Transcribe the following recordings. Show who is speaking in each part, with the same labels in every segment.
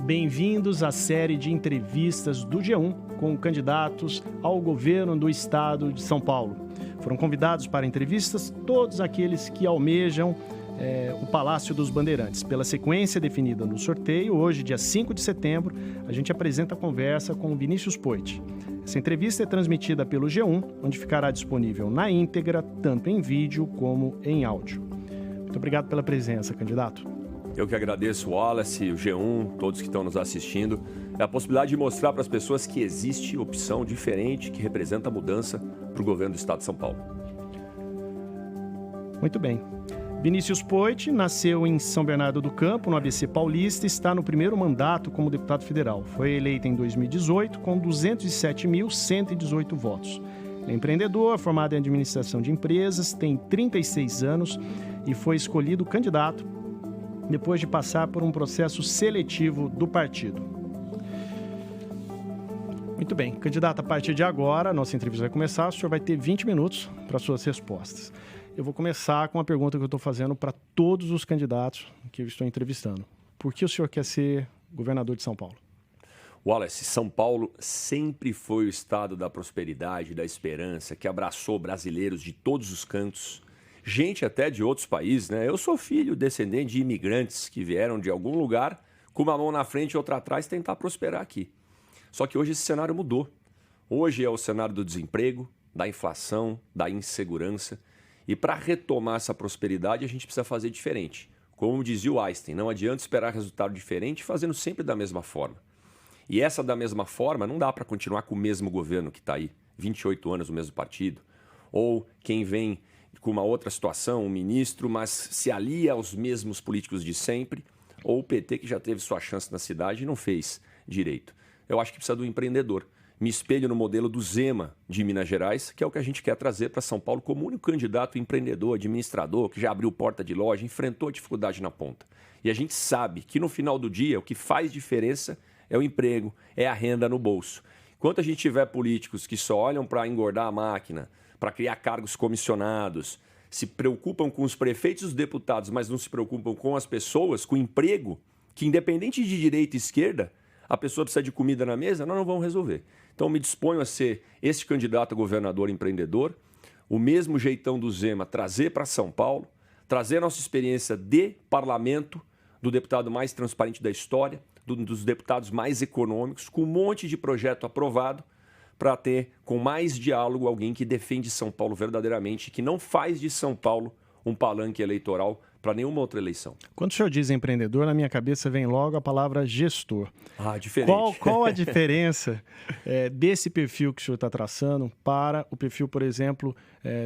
Speaker 1: Bem-vindos à série de entrevistas do G1 com candidatos ao governo do estado de São Paulo. Foram convidados para entrevistas todos aqueles que almejam o Palácio dos Bandeirantes. Pela sequência definida no sorteio, hoje, dia 5 de setembro, a gente apresenta a conversa com o Vinícius Poit. Essa entrevista é transmitida pelo G1, onde ficará disponível na íntegra, tanto em vídeo como em áudio. Muito obrigado pela presença, candidato.
Speaker 2: Eu que agradeço o Wallace, o G1, todos que estão nos assistindo. É a possibilidade de mostrar para as pessoas que existe opção diferente que representa a mudança para o governo do estado de São Paulo.
Speaker 1: Muito bem. Vinícius Poit nasceu em São Bernardo do Campo, no ABC Paulista, e está no primeiro mandato como deputado federal. Foi eleito em 2018 com 207.118 votos. É empreendedor, formado em administração de empresas, tem 36 anos e foi escolhido candidato depois de passar por um processo seletivo do partido. Muito bem, candidato, a partir de agora, a nossa entrevista vai começar, o senhor vai ter 20 minutos para suas respostas. Eu vou começar com a pergunta que eu estou fazendo para todos os candidatos que eu estou entrevistando. Por que o senhor quer ser governador de São Paulo?
Speaker 2: Wallace, São Paulo sempre foi o estado da prosperidade, da esperança, que abraçou brasileiros de todos os cantos, gente até de outros países, né? Eu sou filho, descendente de imigrantes que vieram de algum lugar, com uma mão na frente e outra atrás, tentar prosperar aqui. Só que hoje esse cenário mudou. Hoje é o cenário do desemprego, da inflação, da insegurança. E para retomar essa prosperidade, a gente precisa fazer diferente. Como dizia o Einstein, não adianta esperar resultado diferente fazendo sempre da mesma forma. E essa da mesma forma não dá para continuar com o mesmo governo que está aí, 28 anos o mesmo partido. Ou quem vem com uma outra situação, um ministro, mas se alia aos mesmos políticos de sempre, ou o PT que já teve sua chance na cidade e não fez direito. Eu acho que precisa do empreendedor. Me espelho no modelo do Zema, de Minas Gerais, que é o que a gente quer trazer para São Paulo como único candidato empreendedor, administrador, que já abriu porta de loja, enfrentou a dificuldade na ponta. E a gente sabe que no final do dia o que faz diferença é o emprego, é a renda no bolso. Enquanto a gente tiver políticos que só olham para engordar a máquina, para criar cargos comissionados, se preocupam com os prefeitos e os deputados, mas não se preocupam com as pessoas, com o emprego, que independente de direita e esquerda, a pessoa precisa de comida na mesa, nós não vamos resolver. Então, me disponho a ser este candidato a governador empreendedor, o mesmo jeitão do Zema, trazer para São Paulo, trazer a nossa experiência de parlamento, do deputado mais transparente da história, dos deputados mais econômicos, com um monte de projeto aprovado, para ter, com mais diálogo, alguém que defende São Paulo verdadeiramente, que não faz de São Paulo um palanque eleitoral para nenhuma outra eleição.
Speaker 1: Quando o senhor diz empreendedor, na minha cabeça vem logo a palavra gestor.
Speaker 2: Diferente.
Speaker 1: Qual a diferença desse perfil que o senhor está traçando para o perfil, por exemplo,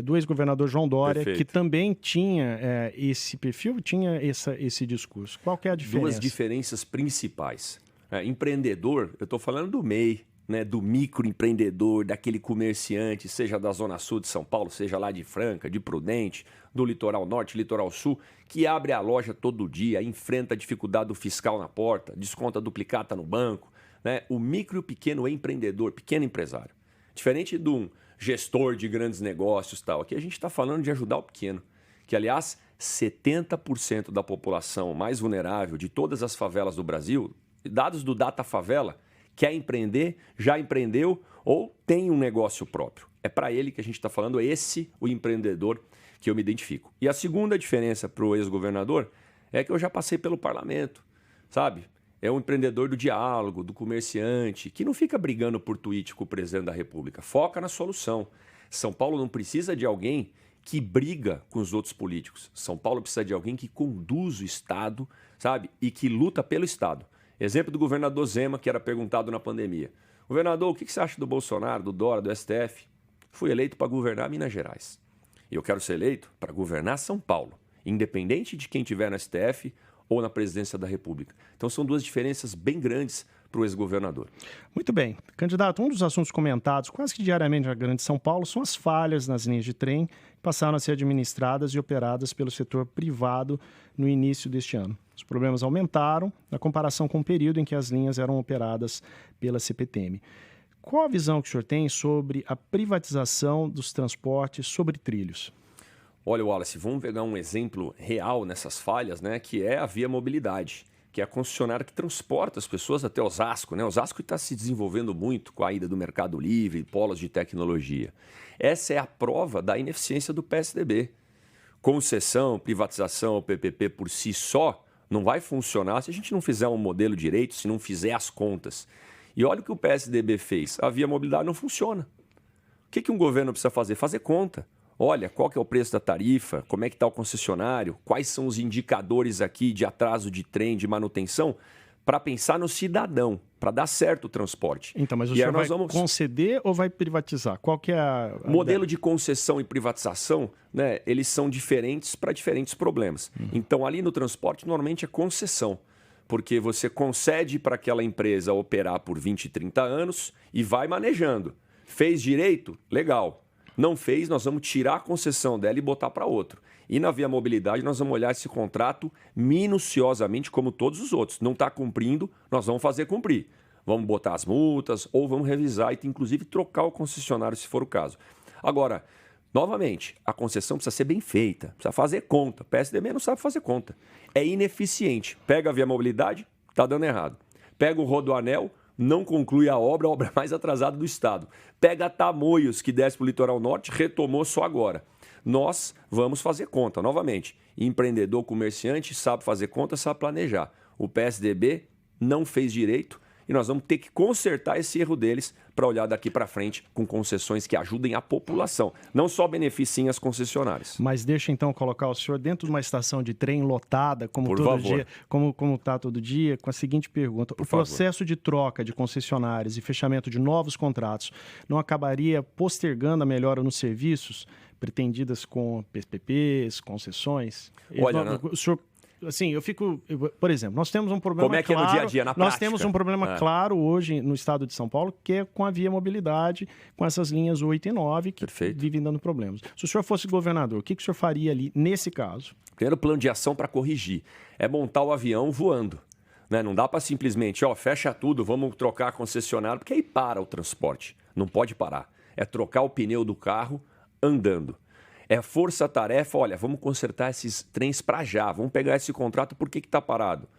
Speaker 1: do ex-governador João Dória,
Speaker 2: Perfeito.
Speaker 1: que também tinha esse perfil, tinha esse discurso? Qual que é a diferença?
Speaker 2: Duas diferenças principais. Empreendedor, eu estou falando do MEI, né, do microempreendedor, daquele comerciante, seja da Zona Sul de São Paulo, seja lá de Franca, de Prudente, do Litoral Norte, Litoral Sul, que abre a loja todo dia, enfrenta a dificuldade do fiscal na porta, desconta duplicata no banco, né? O micro e o pequeno empreendedor, pequeno empresário. Diferente de um gestor de grandes negócios e tal, aqui a gente está falando de ajudar o pequeno, que aliás 70% da população mais vulnerável de todas as favelas do Brasil, dados do Data Favela, quer empreender, já empreendeu ou tem um negócio próprio. É para ele que a gente está falando, é esse o empreendedor que eu me identifico. E a segunda diferença para o ex-governador é que eu já passei pelo parlamento, sabe? É um empreendedor do diálogo, do comerciante, que não fica brigando por tweet com o presidente da República. Foca na solução. São Paulo não precisa de alguém que briga com os outros políticos. São Paulo precisa de alguém que conduz o Estado, sabe? E que luta pelo Estado. Exemplo do governador Zema, que era perguntado na pandemia. Governador, o que você acha do Bolsonaro, do Dória, do STF? Fui eleito para governar Minas Gerais. E eu quero ser eleito para governar São Paulo, independente de quem estiver no STF ou na presidência da República. Então são duas diferenças bem grandes para o ex-governador.
Speaker 1: Muito bem. Candidato, um dos assuntos comentados quase que diariamente na Grande São Paulo são as falhas nas linhas de trem que passaram a ser administradas e operadas pelo setor privado no início deste ano. Os problemas aumentaram na comparação com o período em que as linhas eram operadas pela CPTM. Qual a visão que o senhor tem sobre a privatização dos transportes sobre trilhos?
Speaker 2: Olha, Wallace, vamos pegar um exemplo real nessas falhas, né, que é a Via Mobilidade, que é a concessionária que transporta as pessoas até Osasco, né? Osasco está se desenvolvendo muito com a ida do Mercado Livre, polos de tecnologia. Essa é a prova da ineficiência do PSDB. Concessão, privatização, PPP por si só não vai funcionar se a gente não fizer um modelo direito, se não fizer as contas. E olha o que o PSDB fez. A Via Mobilidade não funciona. O que um governo precisa fazer? Fazer conta. Olha, qual que é o preço da tarifa, como é que está o concessionário, quais são os indicadores aqui de atraso de trem, de manutenção, para pensar no cidadão, para dar certo o transporte.
Speaker 1: Então, mas o senhor vai conceder ou vai privatizar? Qual que é a...
Speaker 2: Modelo de concessão e privatização, né, eles são diferentes para diferentes problemas. Então, ali no transporte, normalmente é concessão, porque você concede para aquela empresa operar por 20, 30 anos e vai manejando. Fez direito? Legal. Não fez, nós vamos tirar a concessão dela e botar para outro. E na Via Mobilidade, nós vamos olhar esse contrato minuciosamente, como todos os outros. Não está cumprindo, nós vamos fazer cumprir. Vamos botar as multas ou vamos revisar e, inclusive, trocar o concessionário, se for o caso. Agora, novamente, a concessão precisa ser bem feita, precisa fazer conta. O PSDB não sabe fazer conta. É ineficiente. Pega a Via Mobilidade, está dando errado. Pega o Rodoanel, não conclui a obra mais atrasada do Estado. Pega Tamoios, que desce para o litoral norte, retomou só agora. Nós vamos fazer conta, novamente. Empreendedor, comerciante, sabe fazer conta, sabe planejar. O PSDB não fez direito e nós vamos ter que consertar esse erro deles para olhar daqui para frente com concessões que ajudem a população, não só beneficiem as concessionárias.
Speaker 1: Mas deixa então colocar o senhor dentro de uma estação de trem lotada, como todo dia, como está todo dia, com a seguinte pergunta: o processo de troca de concessionárias e fechamento de novos contratos não acabaria postergando a melhora nos serviços pretendidas com PPPs, concessões?
Speaker 2: Olha,
Speaker 1: o senhor... Assim, por exemplo, nós temos um problema
Speaker 2: Como é que é no dia a dia, na prática?
Speaker 1: Nós temos um problema claro hoje no estado de São Paulo, que é com a Via Mobilidade, com essas linhas 8 e 9, que vivem dando problemas. Se o senhor fosse governador, o que o senhor faria ali nesse caso?
Speaker 2: Primeiro plano de ação para corrigir é montar o avião voando. Né? Não dá para simplesmente, fecha tudo, vamos trocar a concessionária, porque aí para o transporte. Não pode parar. É trocar o pneu do carro andando. É força-tarefa, olha, vamos consertar esses trens para já, vamos pegar esse contrato, por que está parado?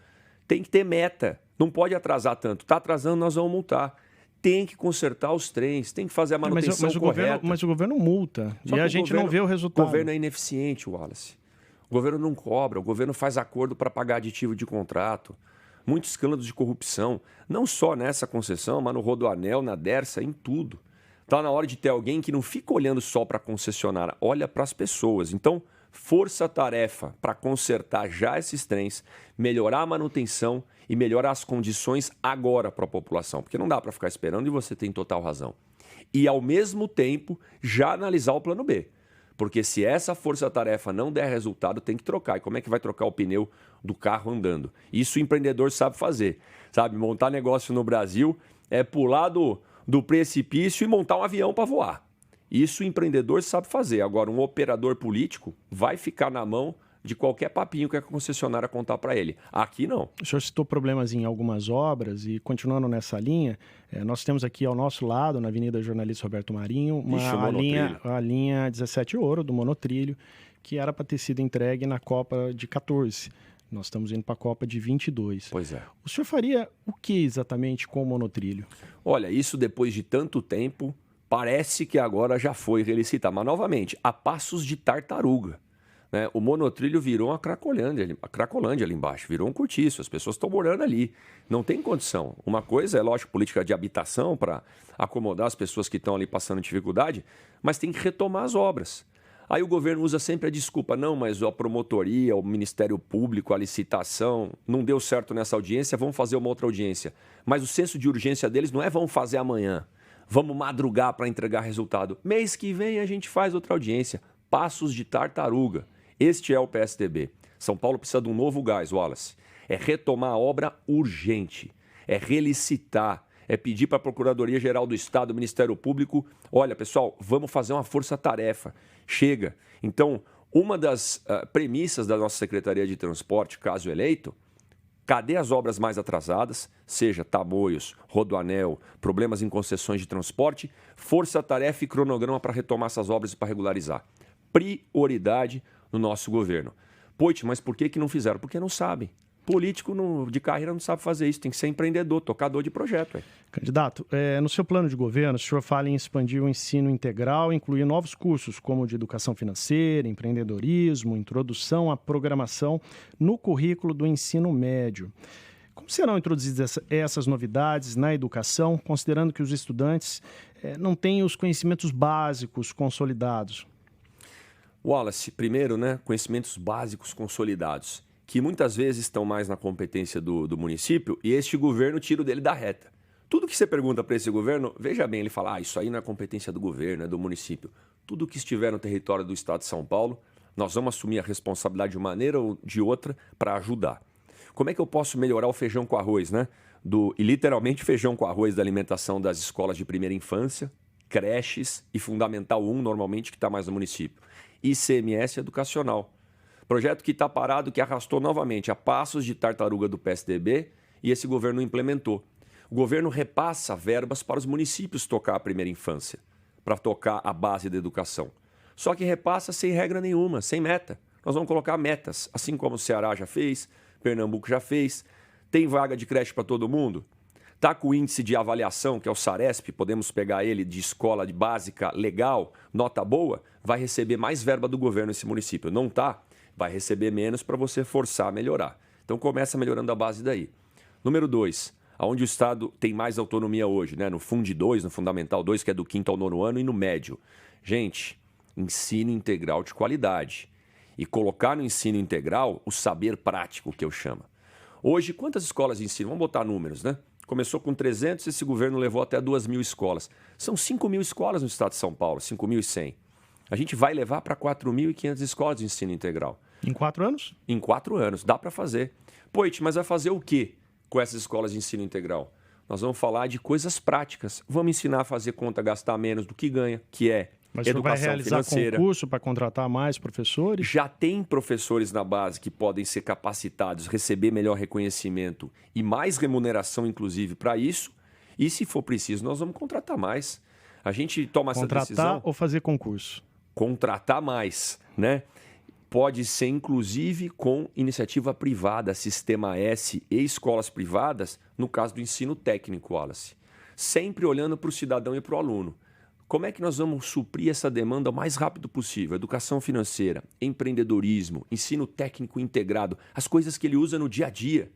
Speaker 2: Tem que ter meta, não pode atrasar tanto. Está atrasando, nós vamos multar. Tem que consertar os trens, tem que fazer a manutenção correta.
Speaker 1: Mas o governo multa e a gente não vê o resultado.
Speaker 2: O governo é ineficiente, Wallace. O governo não cobra, o governo faz acordo para pagar aditivo de contrato. Muitos escândalos de corrupção, não só nessa concessão, mas no Rodoanel, na Dersa, em tudo. Está na hora de ter alguém que não fica olhando só para a concessionária, olha para as pessoas. Então, força-tarefa para consertar já esses trens, melhorar a manutenção e melhorar as condições agora para a população. Porque não dá para ficar esperando e você tem total razão. E, ao mesmo tempo, já analisar o plano B. Porque se essa força-tarefa não der resultado, tem que trocar. E como é que vai trocar o pneu do carro andando? Isso o empreendedor sabe fazer. Sabe, montar negócio no Brasil é pular do precipício e montar um avião para voar. Isso o empreendedor sabe fazer. Agora, um operador político vai ficar na mão de qualquer papinho que a concessionária contar para ele. Aqui não.
Speaker 1: O senhor citou problemas em algumas obras e, continuando nessa linha, nós temos aqui ao nosso lado, na Avenida Jornalista Roberto Marinho, a linha 17 Ouro do monotrilho, que era para ter sido entregue na Copa de 14. Nós estamos indo para a Copa de 22.
Speaker 2: Pois é.
Speaker 1: O senhor faria o que exatamente com o monotrilho?
Speaker 2: Olha, isso depois de tanto tempo, parece que agora já foi relicitado. Mas, novamente, a passos de tartaruga. Né? O monotrilho virou a Cracolândia ali embaixo, virou um cortiço. As pessoas estão morando ali. Não tem condição. Uma coisa é, lógico, política de habitação para acomodar as pessoas que estão ali passando dificuldade, mas tem que retomar as obras. Aí o governo usa sempre a desculpa, não, mas a promotoria, o Ministério Público, a licitação, não deu certo nessa audiência, vamos fazer uma outra audiência. Mas o senso de urgência deles não é vamos fazer amanhã, vamos madrugar para entregar resultado. Mês que vem a gente faz outra audiência. Passos de tartaruga. Este é o PSDB. São Paulo precisa de um novo gás, Wallace. É retomar a obra urgente, é relicitar, é pedir para a Procuradoria-Geral do Estado, do Ministério Público, olha, pessoal, vamos fazer uma força-tarefa. Chega. Então, uma das premissas da nossa Secretaria de Transporte, caso eleito, cadê as obras mais atrasadas, seja Tamoios, Rodoanel, problemas em concessões de transporte, força-tarefa e cronograma para retomar essas obras e para regularizar. Prioridade no nosso governo. Poit, mas por que não fizeram? Porque não sabem. Político de carreira não sabe fazer isso, tem que ser empreendedor, tocador de projeto.
Speaker 1: Candidato, no seu plano de governo, o senhor fala em expandir o ensino integral e incluir novos cursos, como de educação financeira, empreendedorismo, introdução à programação no currículo do ensino médio. Como serão introduzidas essas novidades na educação, considerando que os estudantes não têm os conhecimentos básicos consolidados?
Speaker 2: Wallace, primeiro, conhecimentos básicos consolidados, que muitas vezes estão mais na competência do município e este governo tira o dele da reta. Tudo que você pergunta para esse governo, veja bem, ele fala, isso aí não é competência do governo, é do município. Tudo que estiver no território do estado de São Paulo, nós vamos assumir a responsabilidade de uma maneira ou de outra para ajudar. Como é que eu posso melhorar o feijão com arroz, E literalmente feijão com arroz da alimentação das escolas de primeira infância, creches e Fundamental 1, normalmente, que está mais no município. ICMS educacional. Projeto que está parado, que arrastou novamente a passos de tartaruga do PSDB e esse governo implementou. O governo repassa verbas para os municípios tocar a primeira infância, para tocar a base da educação. Só que repassa sem regra nenhuma, sem meta. Nós vamos colocar metas, assim como o Ceará já fez, Pernambuco já fez. Tem vaga de creche para todo mundo? Está com o índice de avaliação, que é o Saresp, podemos pegar ele de escola de básica legal, nota boa, vai receber mais verba do governo esse município. Não está? Vai receber menos para você forçar a melhorar. Então começa melhorando a base daí. Número 2, onde o Estado tem mais autonomia hoje, no Fundi 2, no Fundamental 2, que é do 5º ao 9º ano, e no médio. Gente, ensino integral de qualidade. E colocar no ensino integral o saber prático, que eu chamo. Hoje, quantas escolas de ensino? Vamos botar números, Começou com 300, esse governo levou até 2.000 escolas. São 5.000 escolas no estado de São Paulo, 5.100. A gente vai levar para 4.500 escolas de ensino integral.
Speaker 1: Em 4 anos?
Speaker 2: Em 4 anos, dá para fazer. Poit, mas vai fazer o quê com essas escolas de ensino integral? Nós vamos falar de coisas práticas. Vamos ensinar a fazer conta, gastar menos do que ganha, que é
Speaker 1: mas
Speaker 2: educação
Speaker 1: vai realizar
Speaker 2: financeira.
Speaker 1: Concurso para contratar mais professores?
Speaker 2: Já tem professores na base que podem ser capacitados, receber melhor reconhecimento e mais remuneração, inclusive, para isso. E se for preciso, nós vamos contratar mais. A gente toma essa decisão.
Speaker 1: Contratar ou fazer concurso?
Speaker 2: Contratar mais, Pode ser, inclusive, com iniciativa privada, Sistema S e escolas privadas, no caso do ensino técnico, Wallace. Sempre olhando para o cidadão e para o aluno. Como é que nós vamos suprir essa demanda o mais rápido possível? Educação financeira, empreendedorismo, ensino técnico integrado, as coisas que ele usa no dia a dia,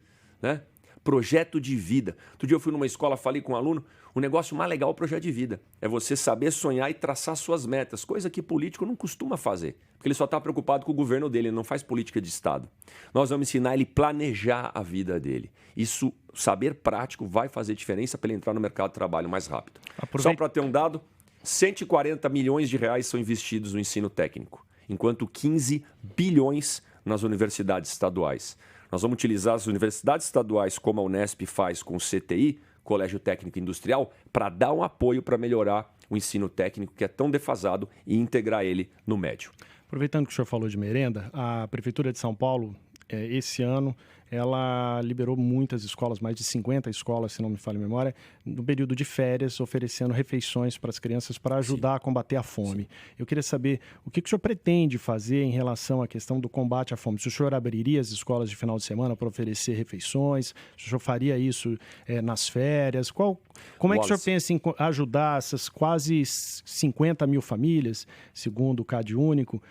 Speaker 2: Projeto de vida. Outro dia eu fui numa escola, falei com um aluno, o negócio mais legal é o projeto de vida. É você saber sonhar e traçar suas metas, coisa que político não costuma fazer, porque ele só está preocupado com o governo dele, ele não faz política de Estado. Nós vamos ensinar ele a planejar a vida dele. Isso, saber prático, vai fazer diferença para ele entrar no mercado de trabalho mais rápido. Só para ter um dado, 140 milhões de reais são investidos no ensino técnico, enquanto 15 bilhões nas universidades estaduais. Nós vamos utilizar as universidades estaduais, como a Unesp faz com o CTI, Colégio Técnico Industrial, para dar um apoio para melhorar o ensino técnico, que é tão defasado, e integrar ele no médio.
Speaker 1: Aproveitando que o senhor falou de merenda, a Prefeitura de São Paulo, esse ano, ela liberou muitas escolas, mais de 50 escolas, se não me falha a memória, no período de férias, oferecendo refeições para as crianças para ajudar a combater a fome. Sim. Eu queria saber o que o senhor pretende fazer em relação à questão do combate à fome. Se o senhor abriria as escolas de final de semana para oferecer refeições, se o senhor faria isso nas férias, como é que o senhor pensa em ajudar essas quase 50 mil famílias, segundo o CadÚnico,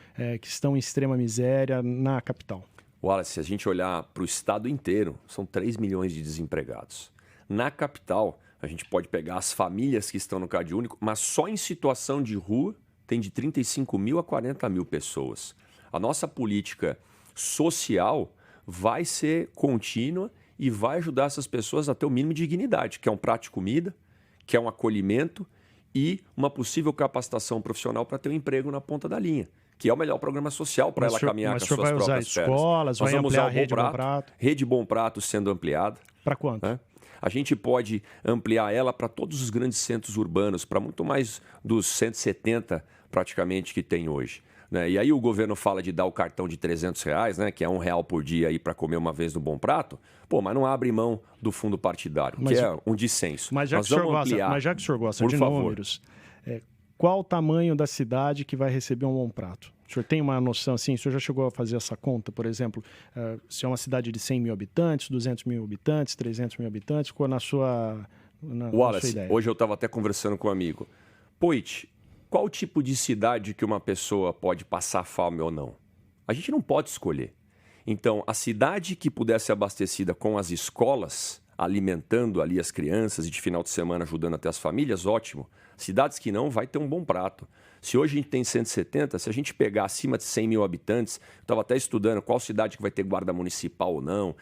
Speaker 1: que estão em extrema miséria na capital?
Speaker 2: Wallace, se a gente olhar para o estado inteiro, são 3 milhões de desempregados. Na capital, a gente pode pegar as famílias que estão no CadÚnico, mas só em situação de rua tem de 35 mil a 40 mil pessoas. A nossa política social vai ser contínua e vai ajudar essas pessoas a ter o mínimo de dignidade, que é um prato de comida, que é um acolhimento e uma possível capacitação profissional para ter um emprego na ponta da linha, que é o melhor programa social para ela caminhar com as suas próprias pernas.
Speaker 1: Mas o senhor vai usar escolas, vai ampliar a Rede Bom Prato?
Speaker 2: Rede Bom Prato sendo ampliada.
Speaker 1: Para quanto?
Speaker 2: A gente pode ampliar ela para todos os grandes centros urbanos, para muito mais dos 170 praticamente que tem hoje. E aí o governo fala de dar o cartão de R$300, que é R$1 por dia para comer uma vez no Bom Prato, mas não abre mão do fundo partidário, que é um dissenso.
Speaker 1: Mas já que o senhor gosta de números, qual o tamanho da cidade que vai receber um Bom Prato? O senhor tem uma noção, assim, o senhor já chegou a fazer essa conta, por exemplo, se é uma cidade de 100 mil habitantes, 200 mil habitantes, 300 mil habitantes, qual na sua ideia?
Speaker 2: Hoje eu estava até conversando com um amigo. Poit, qual tipo de cidade que uma pessoa pode passar fome ou não? A gente não pode escolher. Então, a cidade que pudesse ser abastecida com as escolas, alimentando ali as crianças e de final de semana ajudando até as famílias, ótimo. Cidades que não, vai ter um bom prato. Se hoje a gente tem 170, se a gente pegar acima de 100 mil habitantes, eu estava até estudando qual cidade que vai ter guarda municipal ou não,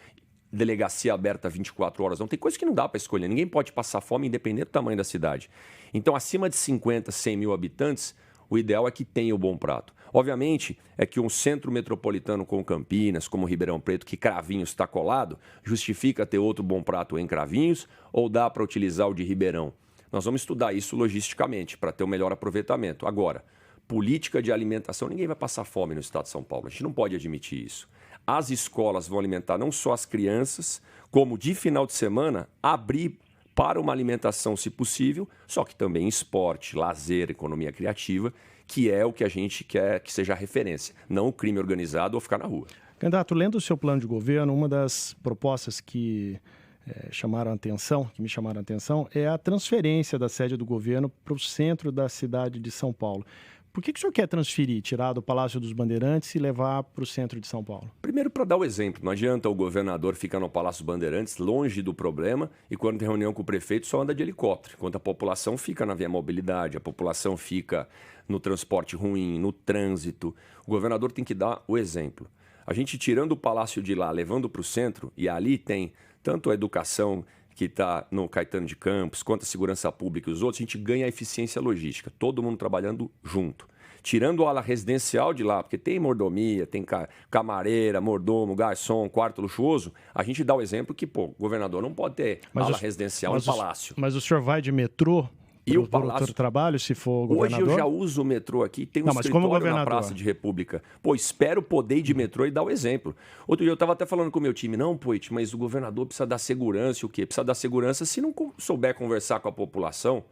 Speaker 2: delegacia aberta 24 horas, não. Tem coisa que não dá para escolher. Ninguém pode passar fome independente do tamanho da cidade. Então, acima de 50, 100 mil habitantes, o ideal é que tenha o bom prato. Obviamente, é que um centro metropolitano como Campinas, como Ribeirão Preto, que Cravinhos está colado, justifica ter outro bom prato em Cravinhos ou dá para utilizar o de Ribeirão? Nós vamos estudar isso logisticamente para ter um melhor aproveitamento. Agora, política de alimentação, ninguém vai passar fome no estado de São Paulo. A gente não pode admitir isso. As escolas vão alimentar não só as crianças, como de final de semana, abrir para uma alimentação, se possível, só que também esporte, lazer, economia criativa, que é o que a gente quer que seja a referência, não o crime organizado ou ficar na rua.
Speaker 1: Candidato, lendo o seu plano de governo, uma das propostas que me chamaram a atenção é a transferência da sede do governo para o centro da cidade de São Paulo. Por que o senhor quer transferir, tirar do Palácio dos Bandeirantes e levar para o centro de São Paulo?
Speaker 2: Primeiro, para dar o exemplo, não adianta o governador ficar no Palácio dos Bandeirantes, longe do problema, e quando tem reunião com o prefeito só anda de helicóptero, enquanto a população fica na via mobilidade, a população fica no transporte ruim, no trânsito. O governador tem que dar o exemplo. A gente tirando o palácio de lá, levando para o centro, e ali tem tanto a educação que está no Caetano de Campos, quanto a segurança pública e os outros, a gente ganha a eficiência logística, todo mundo trabalhando junto. Tirando a ala residencial de lá, porque tem mordomia, tem camareira, mordomo, garçom, quarto luxuoso, a gente dá o exemplo que, o governador não pode ter ala residencial no palácio.
Speaker 1: Mas o senhor vai de metrô? E o Palácio do Trabalho, se for governador?
Speaker 2: Hoje eu já uso o metrô aqui, tem um escritório na Praça de República. Espero poder ir de metrô e dar o exemplo. Outro dia eu estava até falando com o meu time, não, Poit, mas o governador precisa dar segurança, o quê? Precisa dar segurança se não souber conversar com a população.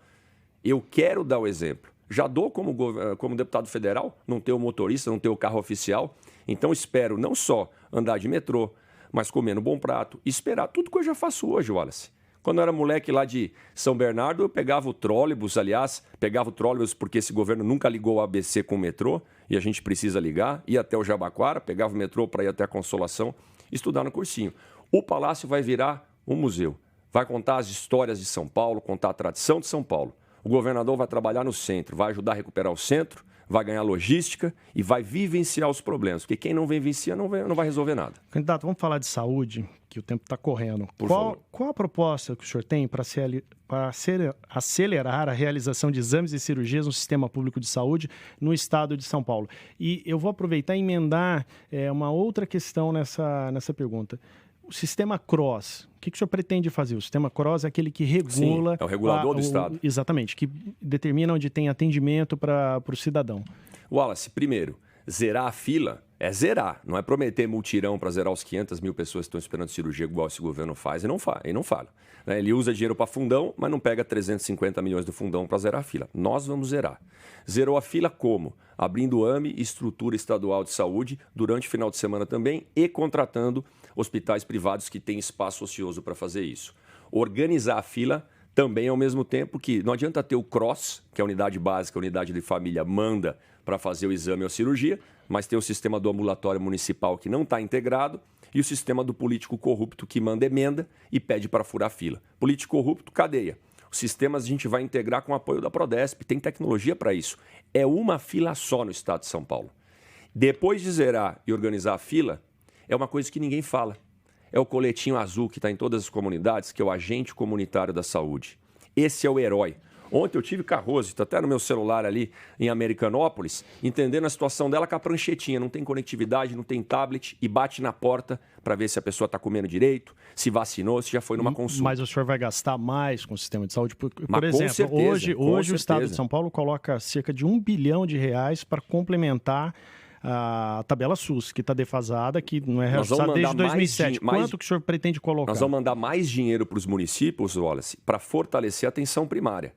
Speaker 2: Eu quero dar o exemplo. Já dou como deputado federal, não ter o motorista, não ter o carro oficial. Então espero não só andar de metrô, mas comendo bom prato e esperar tudo que eu já faço hoje, Wallace. Quando eu era moleque lá de São Bernardo, eu pegava o trólebus, porque esse governo nunca ligou o ABC com o metrô, e a gente precisa ligar, ia até o Jabaquara, pegava o metrô para ir até a Consolação, estudar no cursinho. O Palácio vai virar um museu, vai contar as histórias de São Paulo, contar a tradição de São Paulo. O governador vai trabalhar no centro, vai ajudar a recuperar o centro, vai ganhar logística e vai vivenciar os problemas, porque quem não vivencia não vai resolver nada.
Speaker 1: Candidato, vamos falar de saúde, que o tempo está correndo. Qual a proposta que o senhor tem para acelerar a realização de exames e cirurgias no sistema público de saúde no estado de São Paulo? E eu vou aproveitar e emendar uma outra questão nessa pergunta. O sistema CROSS, o que o senhor pretende fazer? O sistema CROSS é aquele que regula...
Speaker 2: Sim, é o regulador do Estado.
Speaker 1: Exatamente, que determina onde tem atendimento para o cidadão.
Speaker 2: Wallace, primeiro, zerar a fila é zerar, não é prometer multirão para zerar os 500 mil pessoas que estão esperando cirurgia igual esse governo faz e não fala. Ele usa dinheiro para fundão, mas não pega 350 milhões do fundão para zerar a fila. Nós vamos zerar. Zerou a fila como? Abrindo AME, estrutura estadual de saúde, durante o final de semana também, e contratando hospitais privados que têm espaço ocioso para fazer isso. Organizar a fila também ao mesmo tempo que não adianta ter o CROSS, que é a unidade básica, a unidade de família, manda para fazer o exame ou a cirurgia, mas tem o sistema do ambulatório municipal que não está integrado e o sistema do político corrupto que manda emenda e pede para furar fila. Político corrupto, cadeia. Os sistemas a gente vai integrar com o apoio da Prodesp, tem tecnologia para isso. É uma fila só no estado de São Paulo. Depois de zerar e organizar a fila, é uma coisa que ninguém fala. É o coletinho azul que está em todas as comunidades, que é o agente comunitário da saúde. Esse é o herói. Ontem eu tive Carrose, está até no meu celular ali em Americanópolis, entendendo a situação dela com a pranchetinha. Não tem conectividade, não tem tablet e bate na porta para ver se a pessoa está comendo direito, se vacinou, se já foi numa consulta.
Speaker 1: Mas o senhor vai gastar mais com o sistema de saúde? Por exemplo, hoje o Estado de São Paulo coloca cerca de R$1 bilhão para complementar a tabela SUS, que está defasada, que não é reajustada desde 2007. Quanto que o senhor pretende colocar?
Speaker 2: Nós vamos mandar mais dinheiro para os municípios, Wallace, para fortalecer a atenção primária.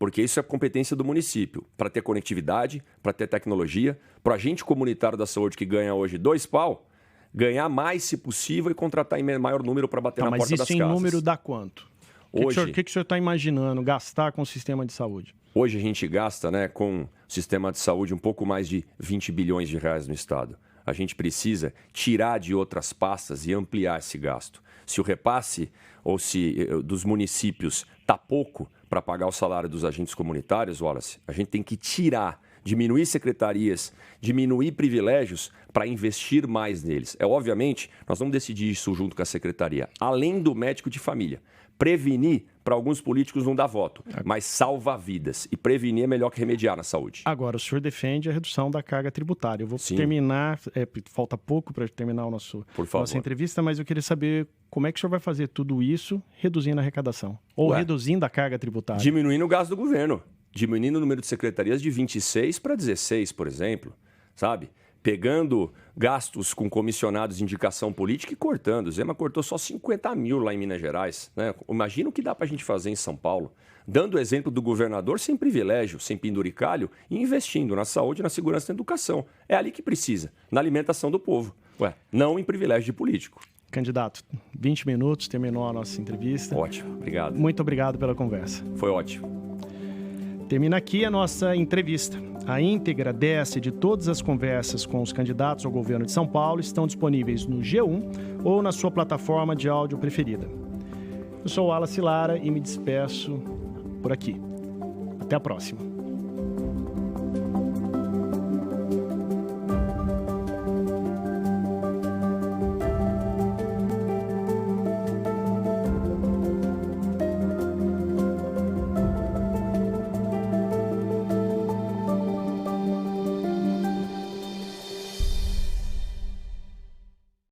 Speaker 2: porque isso é competência do município, para ter conectividade, para ter tecnologia, para o agente comunitário da saúde que ganha hoje 2 pau, ganhar mais se possível e contratar em maior número para bater na porta das casas.
Speaker 1: Mas isso em número dá quanto? O que o senhor está imaginando gastar com o sistema de saúde?
Speaker 2: Hoje a gente gasta, né, com o sistema de saúde um pouco mais de 20 bilhões de reais no estado. A gente precisa tirar de outras pastas e ampliar esse gasto. Se o repasse ou se dos municípios está pouco para pagar o salário dos agentes comunitários, Wallace, a gente tem que tirar, diminuir secretarias, diminuir privilégios para investir mais neles. Obviamente, nós vamos decidir isso junto com a secretaria, além do médico de família. Prevenir, para alguns políticos, não dá voto, mas salva vidas. E prevenir é melhor que remediar na saúde.
Speaker 1: Agora, o senhor defende a redução da carga tributária. Eu vou terminar, falta pouco para terminar nossa entrevista, mas eu queria saber como é que o senhor vai fazer tudo isso reduzindo a arrecadação? Ou reduzindo a carga tributária?
Speaker 2: Diminuindo o gasto do governo. Diminuindo o número de secretarias de 26 para 16, por exemplo, sabe? Pegando gastos com comissionados de indicação política e cortando. O Zema cortou só 50 mil lá em Minas Gerais, né? Imagina o que dá para a gente fazer em São Paulo. Dando o exemplo do governador sem privilégio, sem penduricalho e investindo na saúde, na segurança e na educação. É ali que precisa, na alimentação do povo. Não em privilégio de político.
Speaker 1: Candidato, 20 minutos, terminou a nossa entrevista.
Speaker 2: Ótimo, obrigado.
Speaker 1: Muito obrigado pela conversa.
Speaker 2: Foi ótimo.
Speaker 1: Termina aqui a nossa entrevista. A íntegra dessa e de todas as conversas com os candidatos ao governo de São Paulo estão disponíveis no G1 ou na sua plataforma de áudio preferida. Eu sou o Wallace Lara e me despeço por aqui. Até a próxima.